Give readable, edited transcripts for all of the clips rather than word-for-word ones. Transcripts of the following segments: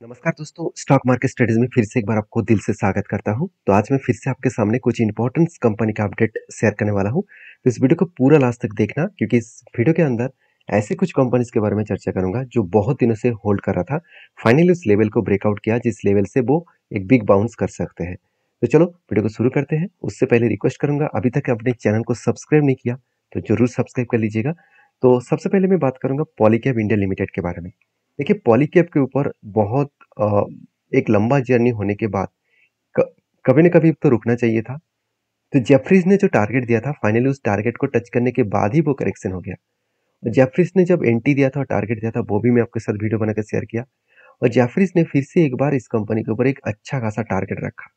नमस्कार दोस्तों, stock market studies में फिर से एक बार आपको दिल से स्वागत करता हूं। तो आज मैं फिर से आपके सामने कुछ इंपॉर्टेंट कंपनी का अपडेट शेयर करने वाला हूं। तो इस वीडियो को पूरा लास्ट तक देखना, क्योंकि इस वीडियो के अंदर ऐसे कुछ कंपनीज के बारे में चर्चा करूंगा जो बहुत दिनों से होल्ड कर रहा था, फाइनली उस लेवल को ब्रेकआउट किया जिस लेवल से वो एक बिग बाउंस कर सकते हैं। तो चलो वीडियो को शुरू करते हैं। उससे पहले रिक्वेस्ट करूंगा, अभी तक अपने चैनल को सब्सक्राइब नहीं किया तो जरूर सब्सक्राइब कर लीजिएगा। तो सबसे पहले मैं बात करूंगा पॉलीकैब इंडिया लिमिटेड के बारे में। देखिए, पॉलीकैब के ऊपर बहुत एक लंबा जर्नी होने के बाद क कभी न कभी तो रुकना चाहिए था। तो जेफरीज़ ने जो टारगेट दिया था, फाइनली उस टारगेट को टच करने के बाद ही वो करेक्शन हो गया। जेफरीज़ ने जब एंट्री दिया था और टारगेट दिया था, वो भी मैं आपके साथ वीडियो बनाकर शेयर किया। और जेफरीज़ ने फिर से एक बार इस कंपनी के ऊपर एक अच्छा खासा टारगेट रखा।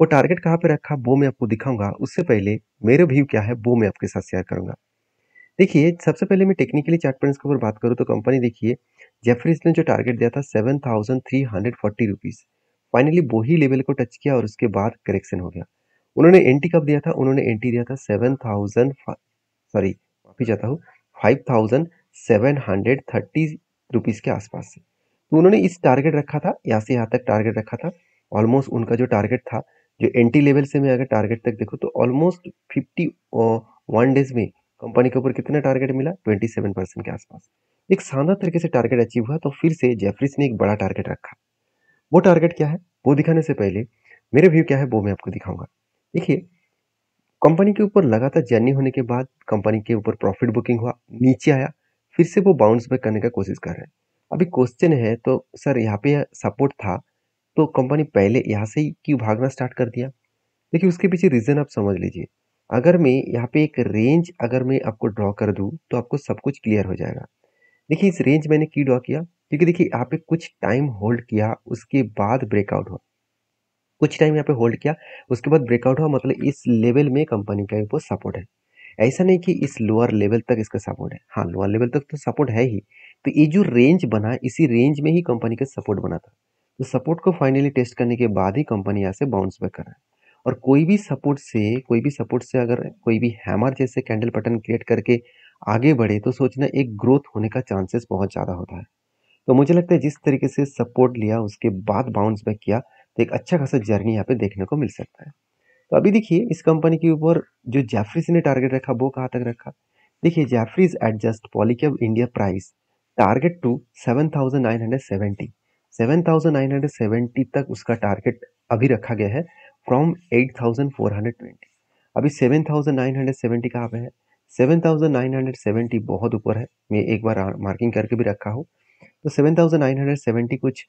वो टारगेट कहाँ पे रखा, वो मैं आपको दिखाऊँगा। उससे पहले मेरा व्यू क्या है, वो मैं आपके साथ शेयर करूँगा। देखिए, सबसे पहले मैं टेक्निकली चार्ट पैटर्न्स के ऊपर बात करूँ तो कंपनी देखिए, जेफरीज़ ने जो टारगेट दिया था 7340 रुपीज़, फाइनली वही लेवल को टच किया और उसके बाद करेक्शन हो गया। उन्होंने एंट्री कब दिया था? उन्होंने एंट्री दिया था 7000 सॉरी, माफ़ी चाहता हूँ, 5730 रुपीज़ के आसपास से। तो उन्होंने इस टारगेट रखा था, यहाँ से यहाँ तक टारगेट रखा था। ऑलमोस्ट उनका जो टारगेट था, जो एंट्री लेवल से मैं अगर टारगेट तक देखूँ तो ऑलमोस्ट 51 डेज़ में कंपनी के ऊपर कितना टारगेट मिला? 27% के आसपास। एक शानदार तरीके से टारगेट अचीव हुआ, तो फिर से जेफरीज़ ने एक बड़ा टारगेट रखा। वो टारगेट क्या है? वो दिखाने से पहले मेरा व्यू क्या है, वो मैं आपको दिखाऊँगा। देखिए, कंपनी के ऊपर लगातार जर्नी होने के बाद कंपनी के ऊपर प्रॉफिट बुकिंग हुआ, नीचे आया, फिर से वो बाउंस बैक करने का कोशिश कर रहे हैं। अभी क्वेश्चन है, तो सर यहाँ पे सपोर्ट था, तो कंपनी पहले यहाँ से ही क्यों भागना स्टार्ट कर दिया? देखिए, उसके पीछे रीज़न आप समझ लीजिए। अगर मैं यहाँ पे एक रेंज अगर मैं आपको ड्रॉ कर दूँ, तो आपको सब कुछ क्लियर हो जाएगा। देखिए, इस रेंज मैंने क्यों ड्रॉ किया? क्योंकि देखिए, यहाँ पे कुछ टाइम होल्ड किया, उसके बाद ब्रेकआउट हुआ। कुछ टाइम यहाँ पे होल्ड किया, उसके बाद ब्रेकआउट हुआ, मतलब इस लेवल में कंपनी का वो सपोर्ट है। ऐसा नहीं कि इस लोअर लेवल तक इसका सपोर्ट है। हाँ, लोअर लेवल तक तो सपोर्ट है ही। तो ये जो रेंज बना, इसी रेंज में ही कंपनी का सपोर्ट बना था। तो सपोर्ट को फाइनली टेस्ट करने के बाद ही कंपनी यहाँ से बाउंस बैक कर रहा है। और कोई भी सपोर्ट से अगर कोई भी हैमर जैसे कैंडल पैटर्न क्रिएट करके आगे बढ़े, तो सोचना एक ग्रोथ होने का चांसेस बहुत ज़्यादा होता है। तो मुझे लगता है जिस तरीके से सपोर्ट लिया उसके बाद बाउंस बैक किया, तो एक अच्छा खासा जर्नी यहाँ पे देखने को मिल सकता है। तो अभी देखिए, इस कंपनी के ऊपर जो जेफरीज ने टारगेट रखा, वो कहाँ तक रखा? देखिए, Jefferies adjust Polycab India price target to 7970, 7970 तक उसका टारगेट अभी रखा गया है, फ्रॉम 8420। अभी 7970 कहाँ पे है? 7970 बहुत ऊपर है। मैं एक बार मार्किंग करके भी रखा हूँ। तो 7970 कुछ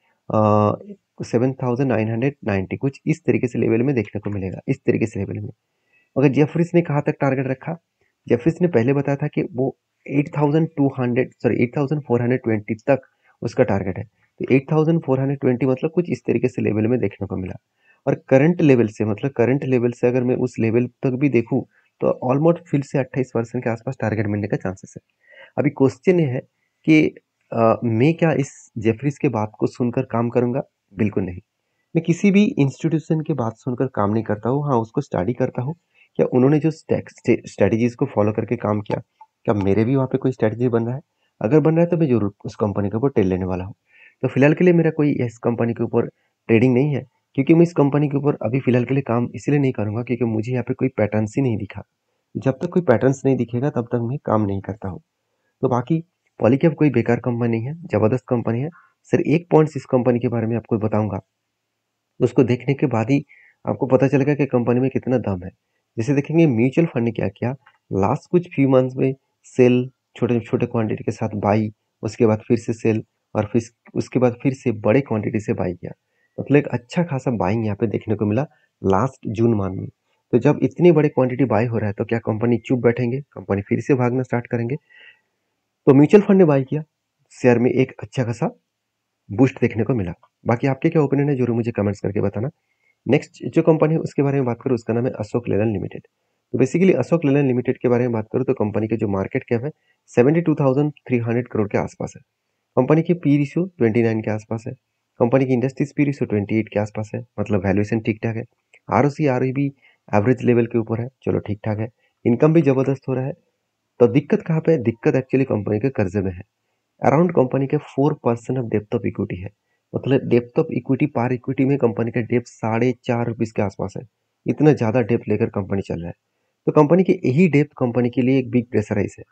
7990 कुछ इस तरीके से लेवल में देखने को मिलेगा, इस तरीके से लेवल में। मगर जेफरीज ने कहाँ तक टारगेट रखा? जेफरीज ने पहले बताया था कि वो 8420 तक उसका टारगेट है। तो 8420 मतलब कुछ इस तरीके से लेवल में देखने को मिला। और करंट लेवल से अगर मैं उस लेवल तक भी देखूं, तो ऑलमोस्ट फिर से 28% के आसपास टारगेट मिलने का चांसेस है। अभी क्वेश्चन ये है कि मैं क्या इस जेफरीज के बात को सुनकर काम करूंगा? बिल्कुल नहीं। मैं किसी भी इंस्टीट्यूशन की बात सुनकर काम नहीं करता हूँ। हाँ, उसको स्टडी करता हूँ। क्या उन्होंने जो स्ट्रेटेजीज को फॉलो करके काम किया, क्या मेरे भी वहाँ पे कोई स्ट्रेटेजी बन रहा है? अगर बन रहा है तो मैं जरूर उस कंपनी के ऊपर ट्रेड लेने वाला हूँ। तो फिलहाल के लिए मेरा कोई इस कंपनी के ऊपर ट्रेडिंग नहीं है, क्योंकि मैं इस कंपनी के ऊपर अभी फिलहाल के लिए काम इसलिए नहीं करूंगा क्योंकि मुझे यहाँ पे कोई पैटर्न्स ही नहीं दिखा। जब तक कोई पैटर्न्स नहीं दिखेगा तब तक मैं काम नहीं करता हूँ। तो बाकी पॉलीकैब कोई बेकार कंपनी नहीं है, जबरदस्त कंपनी है। सिर्फ एक पॉइंट्स इस कंपनी के बारे में आपको बताऊंगा, उसको देखने के बाद ही आपको पता चलेगा कि कंपनी में कितना दम है। जैसे देखेंगे म्यूचुअल फंड ने क्या किया, लास्ट कुछ फ्यू मंथ्स में सेल, छोटे छोटे क्वांटिटी के साथ बाई, उसके बाद फिर से सेल, और फिर उसके बाद फिर से बड़े क्वांटिटी से बाई किया। मतलब एक अच्छा खासा बाइंग यहाँ पे देखने को मिला लास्ट जून मंथ में। तो जब इतनी बड़ी क्वांटिटी बाई हो रहा है, तो क्या कंपनी चुप बैठेंगे? कंपनी फिर से भागना स्टार्ट करेंगे। तो म्यूचुअल फंड ने बाई किया, शेयर में एक अच्छा खासा बूस्ट देखने को मिला। बाकी आपके क्या ओपिनियन है, जरूर मुझे कमेंट्स करके बताना। नेक्स्ट जो कंपनी है उसके बारे में बात करूँ, उसका नाम है अशोक लेलैंड लिमिटेड। तो बेसिकली अशोक लेलैंड लिमिटेड के बारे में बात करूँ तो कंपनी के जो मार्केट कैप है 72,300 करोड़ के आसपास है। कंपनी की पी रेशियो 29 के आसपास है। कंपनी की इंडस्ट्रीज पी रेशियो 28 के आसपास है, मतलब वैल्यूएशन ठीक ठाक है। R O C R O भी एवरेज लेवल के ऊपर है, चलो ठीक ठाक है। इनकम भी जबरदस्त हो रहा है। तो दिक्कत कहाँ पे है? दिक्कत एक्चुअली कंपनी के कर्जे में है। अराउंड कंपनी के 4% ऑफ डेप्थ ऑफ इक्विटी है। मतलब depth of equity per equity में कंपनी का डेप्थ ₹4.5 के आसपास है। इतना ज़्यादा डेप्थ लेकर कंपनी चल रहा है। तो कंपनी के यही डेप्थ कंपनी के लिए एक बिग प्रेशराइज़ है।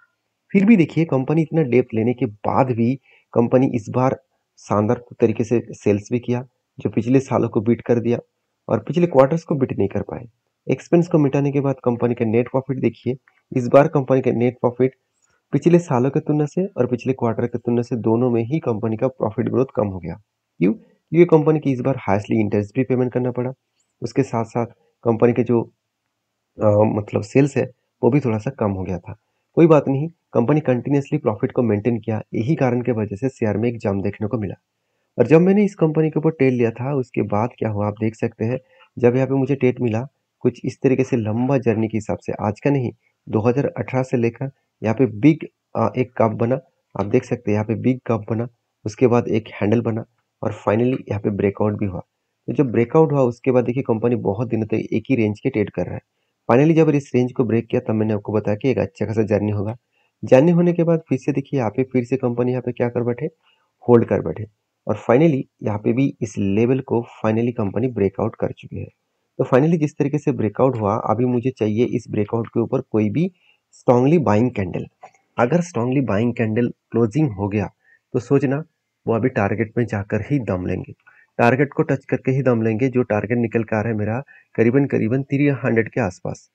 फिर भी देखिए कंपनी इतना डेप्थ लेने के बाद भी कंपनी इस बार शानदार तरीके से सेल्स भी किया, जो पिछले सालों को बीट कर दिया और पिछले क्वार्टर्स को बीट नहीं कर पाए। एक्सपेंस को मिटाने के बाद कंपनी का नेट प्रॉफिट देखिए, इस बार कंपनी का नेट प्रॉफिट पिछले सालों की तुलना से और पिछले क्वार्टर की तुलना से दोनों में ही कंपनी का प्रॉफिट ग्रोथ कम हो गया। क्यों? क्योंकि कंपनी की इस बार हाईएस्टली इंटरेस्ट भी पेमेंट करना पड़ा। उसके साथ-साथ कंपनी के जो मतलब सेल्स है वो भी थोड़ा सा कम हो गया था। कोई बात नहीं, कंपनी कंटिन्यूअसली प्रॉफिट को मेंटेन किया, यही कारण के वजह से शेयर में एक जंप देखने को मिला। और जब मैंने इस कंपनी के ऊपर टेल लिया था उसके बाद क्या हुआ आप देख सकते हैं। जब यहाँ पे मुझे टेट मिला कुछ इस तरीके से लंबा जर्नी के हिसाब से आज का नहीं, 2018 से लेकर यहाँ पे बिग एक कप बना। आप देख सकते हैं यहाँ पे बिग कप बना, उसके बाद एक हैंडल बना और फाइनली यहाँ पे ब्रेकआउट भी हुआ। तो जब ब्रेकआउट हुआ उसके बाद देखिए कंपनी बहुत दिनों तक एक ही रेंज के ट्रेड कर रहा है। फाइनली जब इस रेंज को ब्रेक किया तब मैंने आपको बताया कि एक अच्छा खासा जर्नी होगा। जर्नी होने के बाद फिर से देखिए यहाँ पे फिर से कंपनी यहाँ पे क्या कर बैठे, होल्ड कर बैठे और फाइनली यहाँ पे भी इस लेवल को फाइनली कंपनी ब्रेकआउट कर चुकी है। तो फाइनली जिस तरीके से ब्रेकआउट हुआ अभी मुझे चाहिए इस ब्रेकआउट के ऊपर कोई भी स्ट्रांगली बाइंग कैंडल। अगर स्ट्रांगली बाइंग कैंडल क्लोजिंग हो गया तो सोचना वो अभी टारगेट में जाकर ही दम लेंगे, टारगेट को टच करके ही दम लेंगे। जो टारगेट निकल कर आ रहा है मेरा करीबन करीबन 300 के आसपास।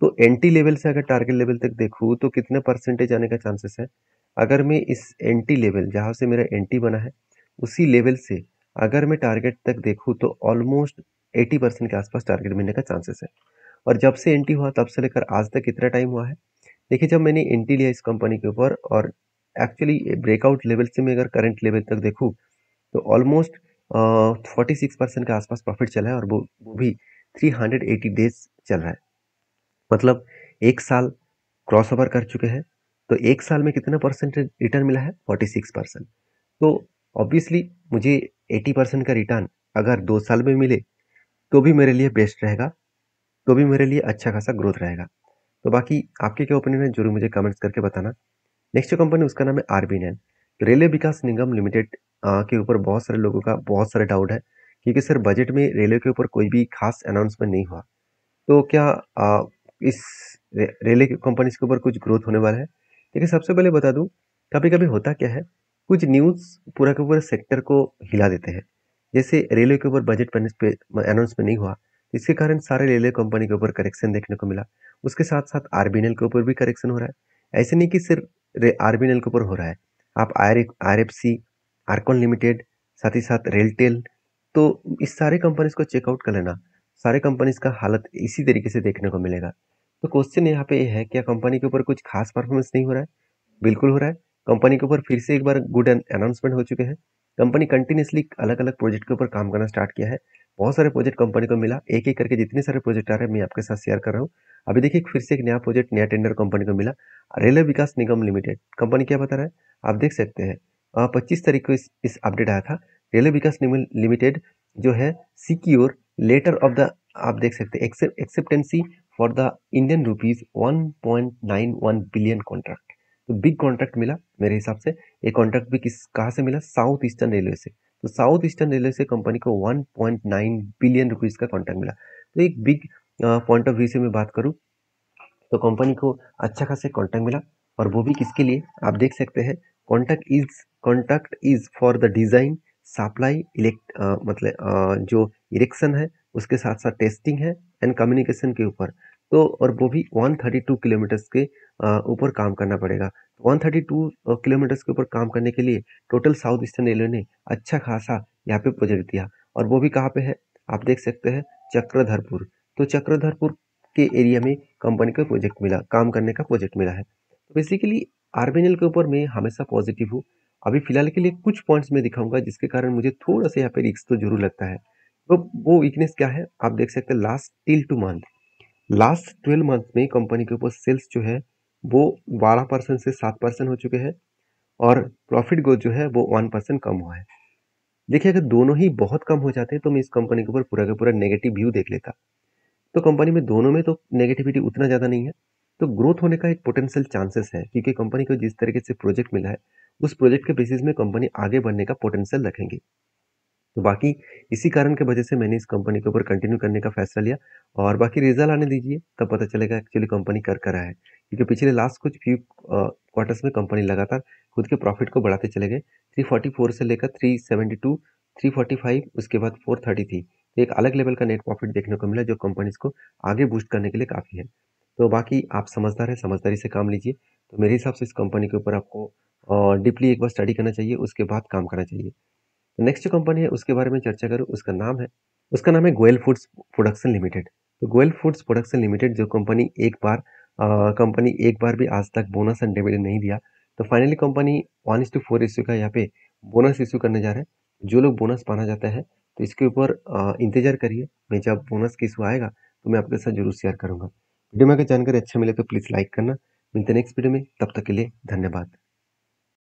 तो एंटी लेवल से अगर टारगेट लेवल तक देखूँ तो कितने परसेंटेज आने का चांसेस है। अगर मैं इस एंटी लेवल जहाँ से मेरा एंटी बना है उसी लेवल से अगर मैं टारगेट तक देखूँ तो ऑलमोस्ट 80% के आसपास टारगेट मिलने का चांसेस है। और जब से एंट्री हुआ तब से लेकर आज तक कितना टाइम हुआ है। देखिए जब मैंने एंट्री लिया इस कंपनी के ऊपर और एक्चुअली ब्रेकआउट लेवल से मैं अगर करंट लेवल तक देखूँ तो ऑलमोस्ट 46% के आसपास प्रॉफिट चला है और वो भी 380 डेज चल रहा है। मतलब एक साल क्रॉस ओवर कर चुके हैं। तो एक साल में कितना परसेंटेज रिटर्न मिला है, 46%। तो ऑब्वियसली मुझे 80% का रिटर्न अगर 2 साल में मिले तो भी मेरे लिए बेस्ट रहेगा, तो भी मेरे लिए अच्छा खासा ग्रोथ रहेगा। तो बाकी आपके क्या ओपिनियन है जरूर मुझे कमेंट्स करके बताना। नेक्स्ट जो कंपनी उसका नाम है आरबीएनएल, रेलवे विकास निगम लिमिटेड के ऊपर बहुत सारे लोगों का बहुत सारे डाउट है क्योंकि सर बजट में रेलवे के ऊपर कोई भी खास अनाउंसमेंट नहीं हुआ। तो क्या इस रेलवे कंपनीज के ऊपर कुछ ग्रोथ होने वाला है। देखिए सबसे पहले बता दूं, कभी कभी होता क्या है, कुछ न्यूज़ पूरा के पूरा सेक्टर को हिला देते हैं। जैसे रेलवे के ऊपर बजट अनाउंसमेंट नहीं हुआ, इसके कारण सारे रेलवे कंपनी के ऊपर करेक्शन देखने को मिला। उसके साथ साथ आरबीएनएल के ऊपर भी करेक्शन हो रहा है। ऐसे नहीं कि सिर्फ आरबीएनएल के ऊपर हो रहा है, आप आर एफ सी, आरकॉन लिमिटेड, साथ ही साथ रेलटेल, तो इस सारे कंपनीज को चेकआउट कर लेना। सारे कंपनीज का हालत इसी तरीके से देखने को मिलेगा। तो क्वेश्चन यहाँ पे ये है, क्या कंपनी के ऊपर कुछ खास परफॉर्मेंस नहीं हो रहा है? बिल्कुल हो रहा है। कंपनी के ऊपर फिर से एक बार गुड अनाउंसमेंट हो चुके हैं। कंपनी कंटिन्यूसली अलग अलग प्रोजेक्ट के ऊपर काम करना स्टार्ट किया है। बहुत सारे प्रोजेक्ट कंपनी को मिला, एक एक करके जितने सारे प्रोजेक्ट आ रहे हैं मैं आपके साथ शेयर कर रहा हूँ। अभी देखिए फिर से एक नया प्रोजेक्ट नया टेंडर कंपनी को मिला, रेलवे विकास निगम लिमिटेड। कंपनी क्या बता रहा है आप देख सकते हैं। 25 तारीख को इस अपडेट आया था। रेलवे विकास निगम लिमिटेड जो है सिक्योर लेटर ऑफ द, आप देख सकते हैं acceptancy for the Indian rupees 1.91 billion contract. तो बिग कॉन्ट्रैक्ट मिला मेरे हिसाब से। ये कॉन्ट्रैक्ट भी किस कहाँ से मिला, साउथ ईस्टर्न रेलवे से। तो साउथ ईस्टर्न रेलवे से कंपनी को 1.9 बिलियन रुपीज का कॉन्ट्रैक्ट मिला। तो एक बिग पॉइंट ऑफ व्यू से मैं बात करूँ तो कंपनी को अच्छा खासा कॉन्ट्रैक्ट मिला और वो भी किसके लिए आप देख सकते हैं। Contract is for the design supply मतलब जो इरेक्शन है उसके साथ साथ टेस्टिंग है एंड कम्युनिकेशन के ऊपर। तो और वो भी 132 किलोमीटर्स के ऊपर काम करना पड़ेगा। 132 किलोमीटर्स के ऊपर काम करने के लिए टोटल साउथ ईस्टर्न रेलवे ने अच्छा खासा यहाँ पे प्रोजेक्ट दिया और वो भी कहाँ पे है आप देख सकते हैं, चक्रधरपुर। तो चक्रधरपुर के एरिया में कंपनी का प्रोजेक्ट मिला, काम करने का प्रोजेक्ट मिला है। तो बेसिकली आरबीएनएल के ऊपर मैं हमेशा पॉजिटिव हूँ। अभी फिलहाल के लिए कुछ पॉइंट्स मैं दिखाऊंगा जिसके कारण मुझे थोड़ा सा यहाँ पे रिस्क तो जरूर लगता है। तो वो वीकनेस क्या है आप देख सकते हैं। लास्ट 12 मंथ में कंपनी के ऊपर सेल्स जो है वो 12% से 7% हो चुके हैं और प्रॉफिट ग्रोथ जो है वो 1% कम हुआ है। देखिए अगर दोनों ही बहुत कम हो जाते हैं तो मैं इस कंपनी के ऊपर पूरा का पूरा नेगेटिव व्यू देख लेता। तो कंपनी में दोनों में तो नेगेटिविटी उतना ज़्यादा नहीं है। तो ग्रोथ होने का एक पोटेंशियल चांसेस है क्योंकि कंपनी को जिस तरीके से प्रोजेक्ट मिला है उस प्रोजेक्ट के बेसिस में कंपनी आगे बढ़ने का पोटेंशियल रखेंगी। तो बाकी इसी कारण की वजह से मैंने इस कंपनी के ऊपर कंटिन्यू करने का फैसला लिया और बाकी रिजल्ट आने दीजिए, तब पता चलेगा एक्चुअली कंपनी कर रहा है। क्योंकि पिछले लास्ट कुछ फ्यू क्वार्टर्स में कंपनी लगातार खुद के प्रॉफिट को बढ़ाते चले गए। 344 से लेकर 372, 345, उसके बाद 430 थी। तो एक अलग लेवल का नेट प्रॉफिट देखने को मिला जो कंपनीज को आगे बूस्ट करने के लिए काफ़ी है। तो बाकी आप समझदार हैं, समझदारी से काम लीजिए। तो मेरे हिसाब से इस कंपनी के ऊपर आपको डीपली एक बार स्टडी करना चाहिए, उसके बाद काम करना चाहिए। नेक्स्ट जो कंपनी है उसके बारे में चर्चा करूँ, उसका नाम है गोयल फूड्स प्रोडक्शन लिमिटेड। तो गोयल फूड्स प्रोडक्शन लिमिटेड जो कंपनी एक बार भी आज तक बोनस एंड डिविडेंड नहीं दिया। तो फाइनली कंपनी 1:4 रेशियो का यहाँ पे बोनस इश्यू करने जा रहा है। जो लोग बोनस पाना चाहते हैं तो इसके ऊपर इंतजार करिए। मैं जब बोनस का इशू आएगा तो मैं आपके साथ जरूर शेयर करूंगा। वीडियो में अगर जानकारी अच्छा मिले तो प्लीज़ लाइक करना। मिलते हैं नेक्स्ट वीडियो में, तब तक के लिए धन्यवाद।